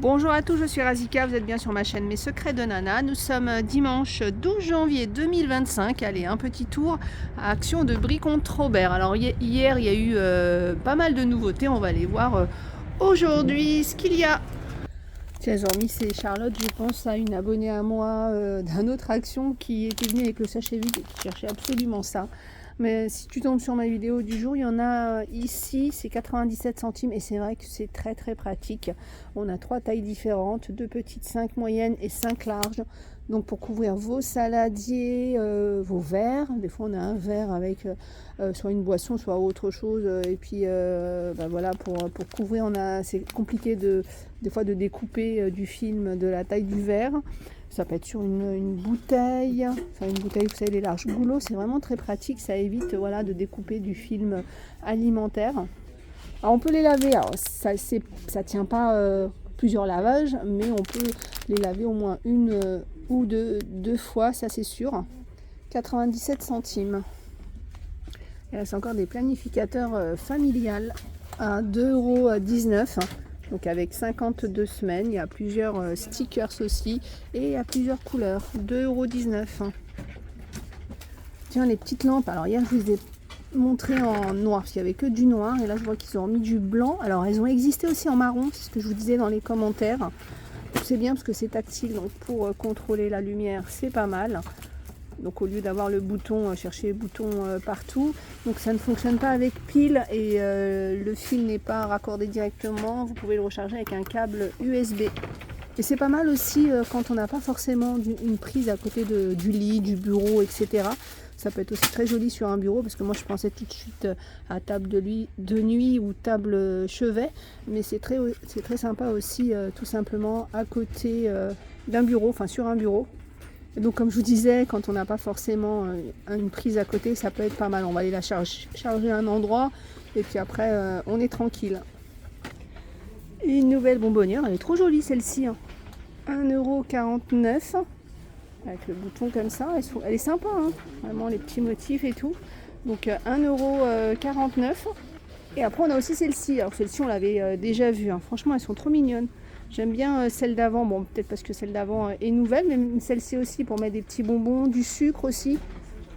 Bonjour à tous, je suis Razika, vous êtes bien sur ma chaîne Mes Secrets de Nana. Nous sommes dimanche 12 janvier 2025. Allez, un petit tour à Action de Brie-Comte-Robert. Alors hier, il y a eu pas mal de nouveautés. On va aller voir aujourd'hui ce qu'il y a. Tiens, Jean-Mi, c'est Charlotte, je pense à une abonnée à moi d'un autre Action qui était venue avec le sachet vide et qui cherchait absolument ça. Mais si tu tombes sur ma vidéo du jour, il y en a ici, c'est 97 centimes et c'est vrai que c'est très très pratique. On a 3 tailles différentes, 2 petites, 5 moyennes et 5 larges. Donc pour couvrir vos saladiers, vos verres, des fois on a un verre avec soit une boisson, soit autre chose. Et puis voilà, pour couvrir, c'est compliqué des fois de découper du film de la taille du verre. Ça peut être sur une bouteille, enfin une bouteille, vous savez, les larges goulots, c'est vraiment très pratique, ça évite voilà, de découper du film alimentaire. Alors on peut les laver, alors ça tient pas plusieurs lavages, mais on peut les laver au moins une ou deux fois, ça c'est sûr. 97 centimes. Et là c'est encore des planificateurs familiales à 2,19 €. Donc avec 52 semaines, il y a plusieurs stickers aussi et il y a plusieurs couleurs. 2,19 €. Tiens, les petites lampes. Alors hier, je vous ai montré en noir parce qu'il n'y avait que du noir. Et là, je vois qu'ils ont mis du blanc. Alors elles ont existé aussi en marron, c'est ce que je vous disais dans les commentaires. C'est bien parce que c'est tactile. Donc pour contrôler la lumière, c'est pas mal. Donc au lieu d'avoir le bouton, chercher le bouton partout. Donc ça ne fonctionne pas avec pile et le fil n'est pas raccordé directement. Vous pouvez le recharger avec un câble USB. Et c'est pas mal aussi quand on n'a pas forcément une prise à côté du lit, du bureau, etc. Ça peut être aussi très joli sur un bureau parce que moi je pensais tout de suite à table de nuit ou table chevet. Mais c'est très sympa aussi tout simplement à côté d'un bureau, enfin sur un bureau. Et donc comme je vous disais, quand on n'a pas forcément une prise à côté, ça peut être pas mal. On va aller la charger à un endroit et puis après on est tranquille. Une nouvelle bonbonnière, elle est trop jolie celle-ci. 1,49 € avec le bouton comme ça. Elle est sympa, hein, vraiment les petits motifs et tout. Donc 1,49 €. Et après on a aussi celle-ci. Alors celle-ci on l'avait déjà vue. Hein. Franchement elles sont trop mignonnes. J'aime bien celle d'avant, bon peut-être parce que celle d'avant est nouvelle, mais celle-ci aussi pour mettre des petits bonbons, du sucre aussi,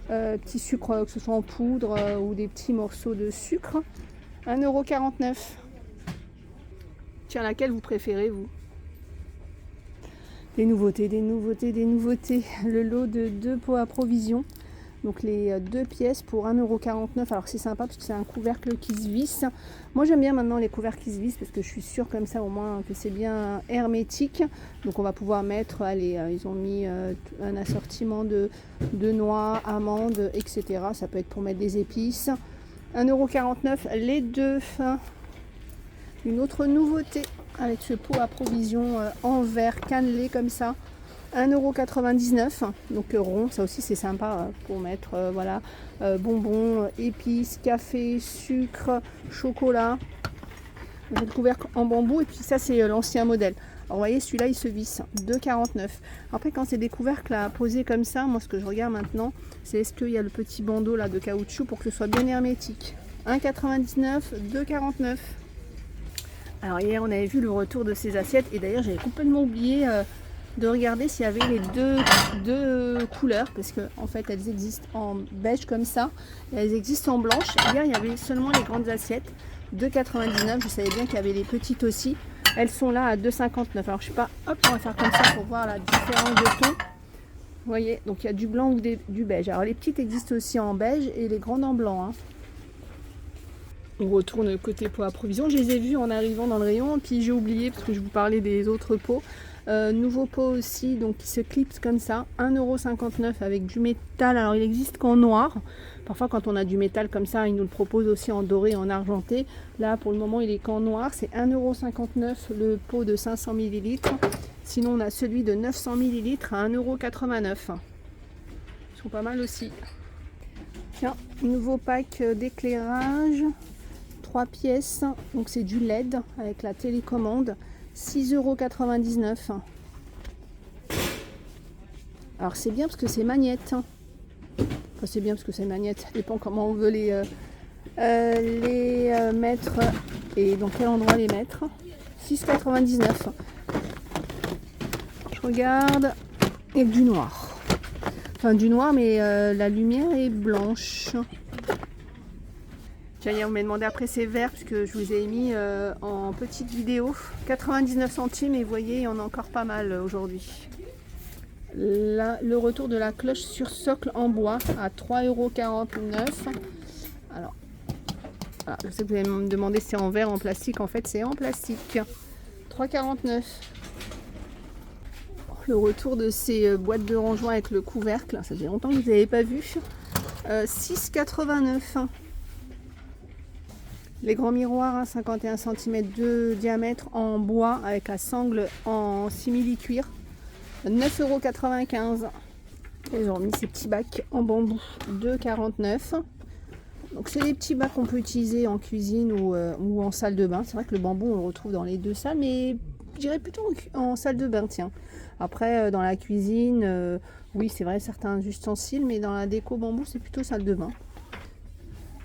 petit sucre que ce soit en poudre ou des petits morceaux de sucre. 1,49 €. Tiens, laquelle vous préférez vous? Des nouveautés. Le lot de 2 pots à provision. Donc les 2 pièces pour 1,49 €. Alors c'est sympa parce que c'est un couvercle qui se visse. Moi j'aime bien maintenant les couvercles qui se vissent parce que je suis sûre comme ça au moins que c'est bien hermétique. Donc on va pouvoir mettre, allez, ils ont mis un assortiment de noix, amandes, etc. Ça peut être pour mettre des épices. 1,49 € les deux. Une autre nouveauté avec ce pot à provision en verre cannelé comme ça. 1,99 €, donc rond, ça aussi c'est sympa pour mettre voilà, bonbons, épices, café, sucre, chocolat. J'ai le couvercle en bambou et puis ça c'est l'ancien modèle. Alors vous voyez celui-là il se visse, 2,49 €. Après quand c'est des couvercles à poser comme ça, moi ce que je regarde maintenant, c'est est-ce qu'il y a le petit bandeau là de caoutchouc pour que ce soit bien hermétique. 1,99 €, 2,49 €. Alors hier on avait vu le retour de ces assiettes et d'ailleurs j'avais complètement oublié de regarder s'il y avait les deux couleurs parce que en fait elles existent en beige comme ça et elles existent en blanche. Hier il y avait seulement les grandes assiettes, 2,99 €. Je savais bien qu'il y avait les petites aussi. Elles sont là à 2,59 €. Alors je sais pas, hop, on va faire comme ça pour voir la différence de ton. Vous voyez, donc il y a du blanc ou du beige. Alors les petites existent aussi en beige et les grandes en blanc. Hein. On retourne côté pot à provision. Je les ai vus en arrivant dans le rayon, puis j'ai oublié parce que je vous parlais des autres pots. Nouveau pot aussi, donc qui se clipse comme ça, 1,59 € avec du métal. Alors il existe qu'en noir. Parfois quand on a du métal comme ça, ils nous le proposent aussi en doré, en argenté. Là pour le moment il est qu'en noir, c'est 1,59 € le pot de 500 ml. Sinon on a celui de 900 ml à 1,89 €. Ils sont pas mal aussi. Tiens, nouveau pack d'éclairage. 3 pièces, donc c'est du LED avec la télécommande, 6,99 €. Alors c'est bien parce que c'est magnète. Enfin c'est bien parce que c'est magnète, ça dépend comment on veut les mettre et dans quel endroit les mettre. 6,99. Je regarde. Il y a que du noir. Enfin du noir, mais la lumière est blanche. Tiens, hier, vous m'avez demandé après ces verres, puisque je vous ai mis en petite vidéo. 99 centimes, et vous voyez, il y en a encore pas mal aujourd'hui. Là, le retour de la cloche sur socle en bois à 3,49 €. Alors, voilà, je sais que vous allez me demander si c'est en verre, en plastique. En fait, c'est en plastique. 3,49 €. Le retour de ces boîtes de rangement avec le couvercle, ça fait longtemps que vous n'avez pas vu. 6,89 €. Les grands miroirs, 51 cm de diamètre en bois avec la sangle en simili-cuir. 9,95 €. Ils ont mis ces petits bacs en bambou. 2,49 €. Donc c'est des petits bacs qu'on peut utiliser en cuisine ou en salle de bain. C'est vrai que le bambou on le retrouve dans les deux salles, mais je dirais plutôt en salle de bain, tiens. Après dans la cuisine, oui c'est vrai certains ustensiles, mais dans la déco bambou c'est plutôt salle de bain.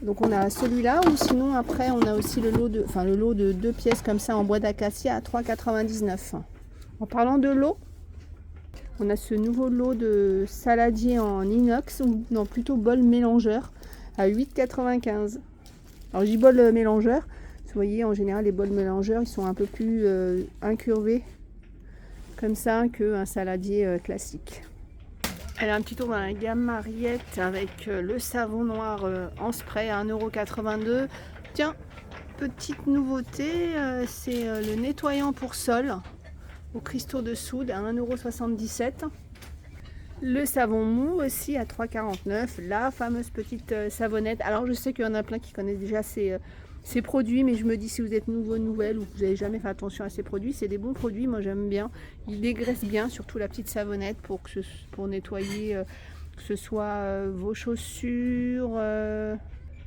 Donc on a celui-là, ou sinon après on a aussi le lot de 2 pièces comme ça en bois d'acacia à 3,99 €. En parlant de lot, on a ce nouveau lot de saladier en inox, ou non plutôt bol mélangeur à 8,95 €. Alors je dis bol mélangeur, vous voyez en général les bols mélangeurs ils sont un peu plus incurvés comme ça qu'un saladier classique. Elle a un petit tour dans la gamme Mariette avec le savon noir en spray à 1,82 €. Tiens, petite nouveauté, c'est le nettoyant pour sol aux cristaux de soude à 1,77 €. Le savon mou aussi à 3,49 €. La fameuse petite savonnette. Alors je sais qu'il y en a plein qui connaissent déjà ces produits, mais je me dis si vous êtes nouveau, nouvelle, ou que vous n'avez jamais fait attention à ces produits, c'est des bons produits, moi j'aime bien. Ils dégraissent bien, surtout la petite savonnette pour nettoyer, que ce soit vos chaussures,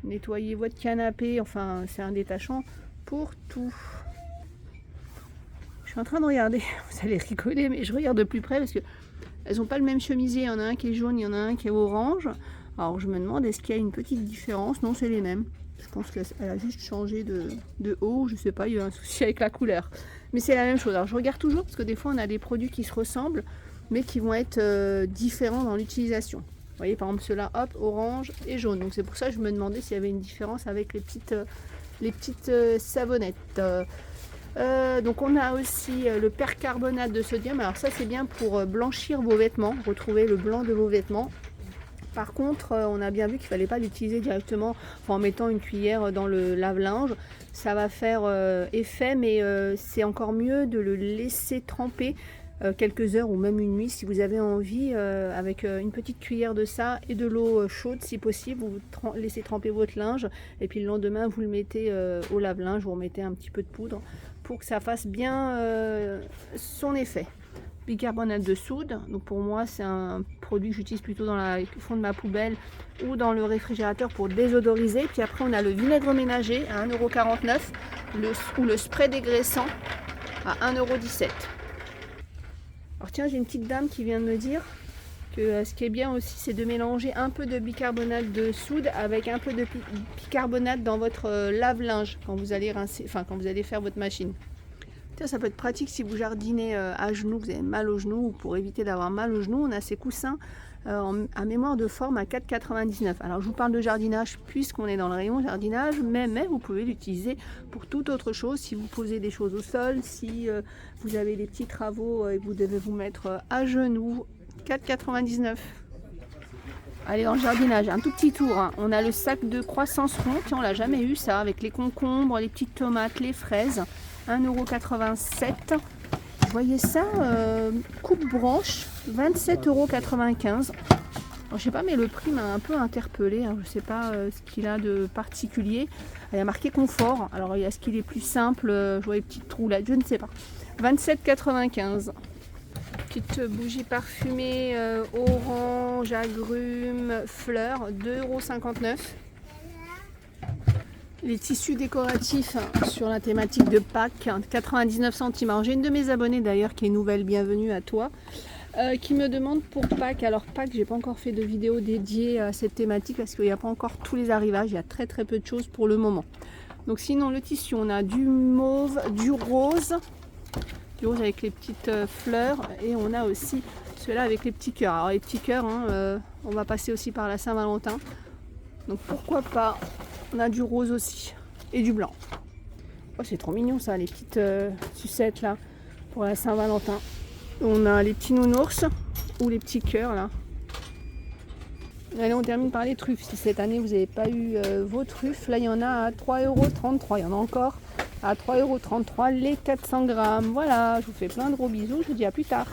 nettoyer votre canapé, enfin c'est un détachant pour tout. Je suis en train de regarder, vous allez rigoler, mais je regarde de plus près parce que elles n'ont pas le même chemisier, il y en a un qui est jaune, il y en a un qui est orange. Alors je me demande est-ce qu'il y a une petite différence. Non, c'est les mêmes. Je pense qu'elle a juste changé de haut, je sais pas, il y a eu un souci avec la couleur. Mais c'est la même chose. Alors je regarde toujours parce que des fois on a des produits qui se ressemblent mais qui vont être différents dans l'utilisation. Vous voyez par exemple ceux-là, hop, orange et jaune. Donc c'est pour ça que je me demandais s'il y avait une différence avec les petites savonnettes. Donc on a aussi le percarbonate de sodium. Alors ça c'est bien pour blanchir vos vêtements, retrouver le blanc de vos vêtements. Par contre on a bien vu qu'il ne fallait pas l'utiliser directement en mettant une cuillère dans le lave-linge. Ça va faire effet, mais c'est encore mieux de le laisser tremper quelques heures ou même une nuit si vous avez envie, avec une petite cuillère de ça et de l'eau chaude si possible. Vous laissez tremper votre linge et puis le lendemain vous le mettez au lave-linge, vous remettez un petit peu de poudre pour que ça fasse bien son effet. Bicarbonate de soude, donc pour moi c'est un produit que j'utilise plutôt dans le fond de ma poubelle ou dans le réfrigérateur pour désodoriser. Puis après on a le vinaigre ménager à 1,49 € ou le spray dégraissant à 1,17 €. Alors tiens, j'ai une petite dame qui vient de me dire que ce qui est bien aussi c'est de mélanger un peu de bicarbonate de soude avec un peu de bicarbonate dans votre lave-linge quand vous allez rincer, quand vous allez faire votre machine. Ça peut être pratique si vous jardinez à genoux, vous avez mal aux genoux, ou pour éviter d'avoir mal aux genoux, on a ces coussins à mémoire de forme à 4,99 €. Alors je vous parle de jardinage puisqu'on est dans le rayon jardinage, mais vous pouvez l'utiliser pour toute autre chose. Si vous posez des choses au sol, si vous avez des petits travaux et que vous devez vous mettre à genoux, 4,99 €. Allez, dans le jardinage, un tout petit tour, hein. On a le sac de croissance rond, tiens, on l'a jamais eu ça, avec les concombres, les petites tomates, les fraises. 1,87 €. Vous voyez ça, coupe branche, 27,95 €. Je sais pas, mais le prix m'a un peu interpellée. Hein. Je sais pas ce qu'il a de particulier. Il y a marqué confort. Alors est-ce qu'il est plus simple, je vois les petites roulettes, je ne sais pas. 27,95 €. Petite bougie parfumée orange, agrumes, fleurs, 2,59 €. Les tissus décoratifs sur la thématique de Pâques, 99 centimes. Alors j'ai une de mes abonnées d'ailleurs qui est nouvelle, bienvenue à toi, qui me demande pour Pâques. Alors Pâques, j'ai pas encore fait de vidéo dédiée à cette thématique parce qu'il n'y a pas encore tous les arrivages, il y a très peu de choses pour le moment. Donc sinon le tissu, on a du mauve, du rose avec les petites fleurs, et on a aussi ceux-là avec les petits cœurs. Alors les petits cœurs, on va passer aussi par la Saint-Valentin, donc pourquoi pas. On a du rose aussi et du blanc. Oh, c'est trop mignon ça, les petites sucettes là pour la Saint-Valentin. On a les petits nounours ou les petits cœurs là. Allez, on termine par les truffes. Si cette année vous n'avez pas eu vos truffes, là il y en a à 3,33 €. Il y en a encore à 3,33 € les 400 grammes. Voilà, je vous fais plein de gros bisous. Je vous dis à plus tard.